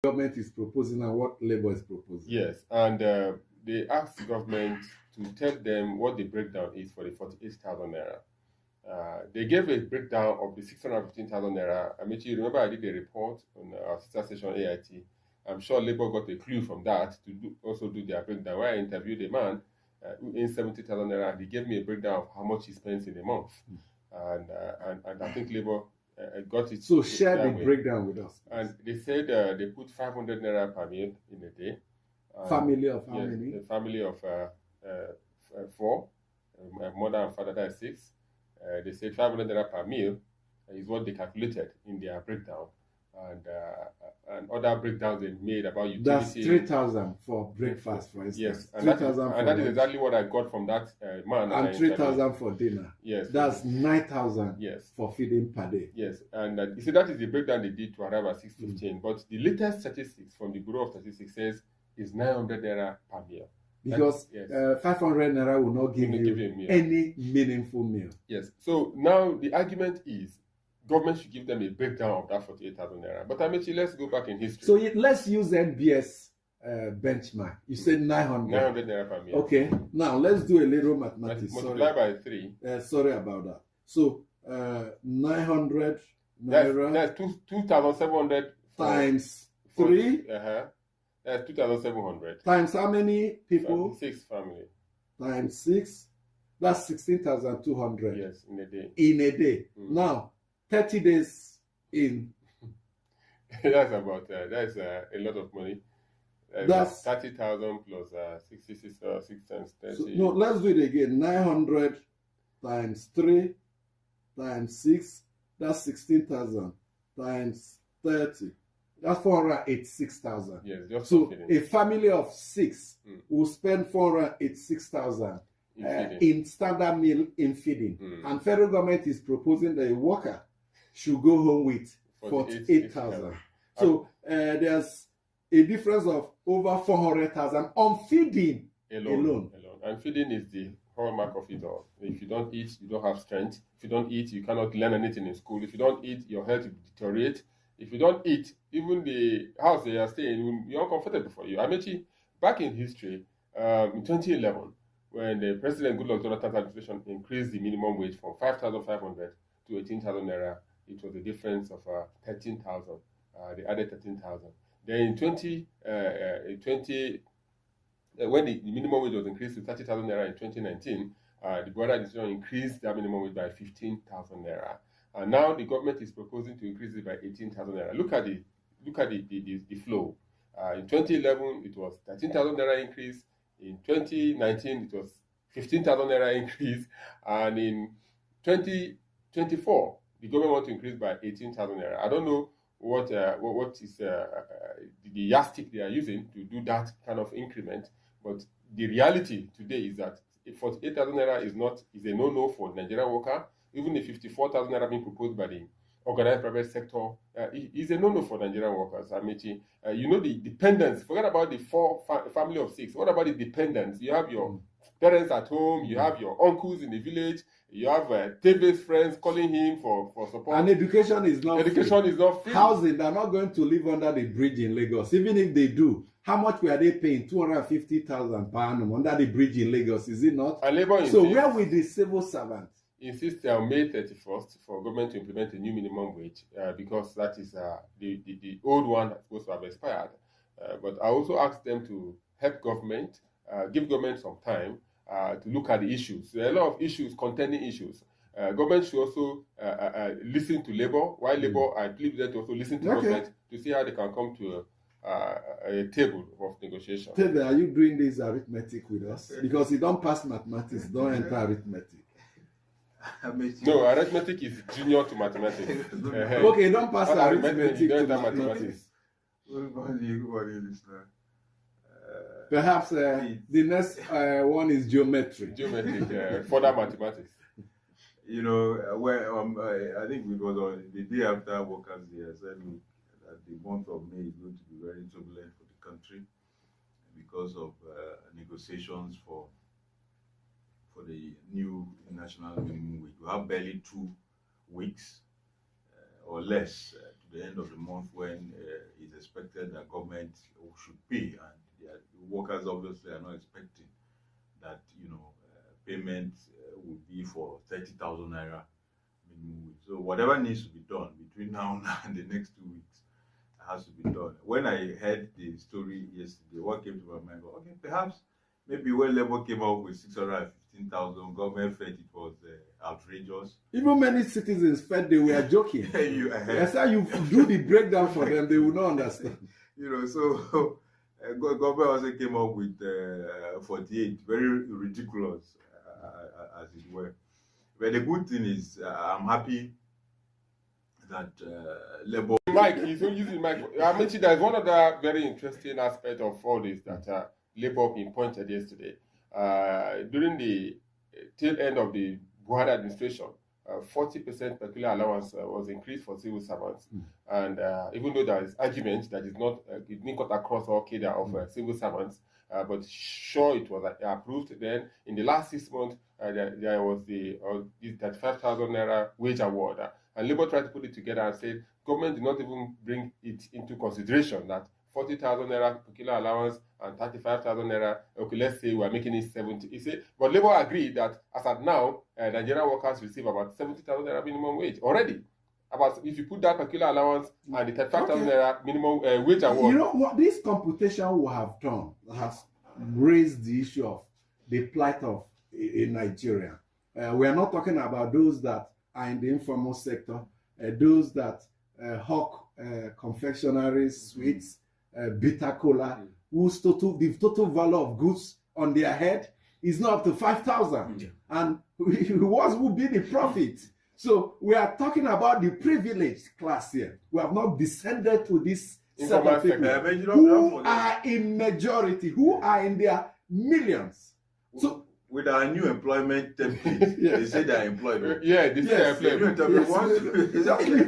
government is proposing and what Labour is proposing. Yes, and they asked government to tell them what the breakdown is for the 48,000 naira. They gave a breakdown of the 615,000 naira. I mean, you remember I did a report on our sister station AIT. I'm sure Labour got a clue from that to also do their breakdown. Where I interviewed a man who earns 70,000 naira, and he gave me a breakdown of how much he spends in a month. And I think Labour got it. So share the breakdown with us. Please. And they said they put 500 naira per meal in a day. Family of how many? A family of 4, mother and father, that is 6. They said 500 naira per meal is what they calculated in their breakdown. And other breakdowns they made about utility. That's 3,000 for breakfast, for instance. Yes, and that is exactly what I got from that man. And 3,000 for dinner. Yes, that's 9,000. Yes, for feeding per day. Yes, and you see that is the breakdown they did to arrive at 615. But the latest statistics from the Bureau of Statistics says is 900 naira per meal. Because 500 naira will not give you any meaningful meal. Yes. So now the argument is government should give them a breakdown of that 48,000 naira. But Amechi, let's go back in history. So let's use NBS benchmark. You said 900. 900 naira per meal. Okay. Now let's do a little mathematics. Multiply by 3. Sorry about that. So 900 naira. That's 2,700 times 3. That's 2,700. Times how many people? 6 family. Times 6. That's 16,200. Yes, in a day. In a day. Now, 30 days in. That's about, that's a lot of money. That's 30,000 plus 66, 6 times 30. So, no, let's do it again. 900 times 3 times 6. That's 16,000 times 30. That's 486,000. Yes, just so a family of 6 will spend 486,000 in standard meal in feeding. And federal government is proposing that a worker should go home with 48,000. So there's a difference of over 400,000 on feeding alone. And feeding is the hallmark of it all. If you don't eat, you don't have strength. If you don't eat, you cannot learn anything in school. If you don't eat, your health will deteriorate. If you don't eat, even the house they are staying will be uncomfortable for you. Amechi, back in history, in 2011, when the President Goodluck Jonathan's administration increased the minimum wage from 5,500 to 18,000 naira, it was a difference of 13,000. They added 13,000. Then in 2020, when the minimum wage was increased to 30,000 naira in 2019, the Buhari administration increased that minimum wage by 15,000 naira. And now the government is proposing to increase it by 18,000 naira. Look at the flow. In 2011, it was 13,000 naira increase. In 2019, it was 15,000 naira increase. And in 2024, the government wants to increase by 18,000 naira. I don't know what is the yardstick they are using to do that kind of increment. But the reality today is that 48,000 naira is a no-no for Nigerian worker. Even the 54,000 naira being proposed by the organized private sector is a no-no for Nigerian workers. Amici, the dependents. Forget about the family of 6. What about the dependents? You have your parents at home. You have your uncles in the village. You have Teve's friends calling him for support. And education is not free. Housing, they're not going to live under the bridge in Lagos. Even if they do, how much were they paying? 250,000 per annum under the bridge in Lagos, is it not? And Labour so where will the civil servants? Insist on May 31st for government to implement a new minimum wage because that is the old one that's supposed to have expired. But I also asked them to help government, give government some time to look at the issues. There are a lot of issues, contending issues. Government should also listen to Labour. While Labour, I believe that also listen to government to see how they can come to a table of negotiation. Tebe, are you doing this arithmetic with us? Because you don't pass mathematics, don't enter arithmetic. No, arithmetic is junior to mathematics. Okay, don't pass arithmetic to mathematics. Perhaps the next one is geometry. Further mathematics. I think it was on the day after Workers' Day, I said that the month of May is going to be very turbulent for the country because of negotiations for the new national minimum wage. We have barely 2 weeks or less to the end of the month when it's expected that government should pay, and the workers obviously are not expecting that payment would be for 30,000 naira minimum wage. So whatever needs to be done between now and the next 2 weeks has to be done. When I heard the story yesterday, what came to my mind was, okay, perhaps maybe when Labour came up with 615,000, government felt it was outrageous. Even many citizens felt they were joking. That's how you do the breakdown for them, they will not understand. So government also came up with 48, very ridiculous, as it were. But the good thing is, I'm happy that Labour. Mike, he's using Mike. I mentioned there's one other very interesting aspect of all this that Labour pinpointed yesterday. During the tail end of the Wahala administration, 40% peculiar allowance was increased for civil servants. And even though there is argument that it didn't cut across all cadre of civil servants, but sure it was approved. Then in the last 6 months, there was the 35,000 naira wage award. And Labour tried to put it together and said government did not even bring it into consideration that 40,000 naira peculiar allowance and 35,000 naira, okay, let's say we're making it 70. He said, but Labour agreed that as at now, Nigerian workers receive about 70,000 naira minimum wage already. About if you put that peculiar allowance and the 35,000 naira minimum wage award. You know what this computation we have done has raised the issue of the plight of a Nigerian. We are not talking about those that are in the informal sector, those that hawk confectionaries, sweets, bitter cola, whose the total value of goods on their head is not up to 5,000, and what would be the profit? So we are talking about the privileged class here. We have not descended to this set of people who are in majority, who are in their millions. So with our new employment template, they say they are employed. Yeah, they say they are employed. Exactly.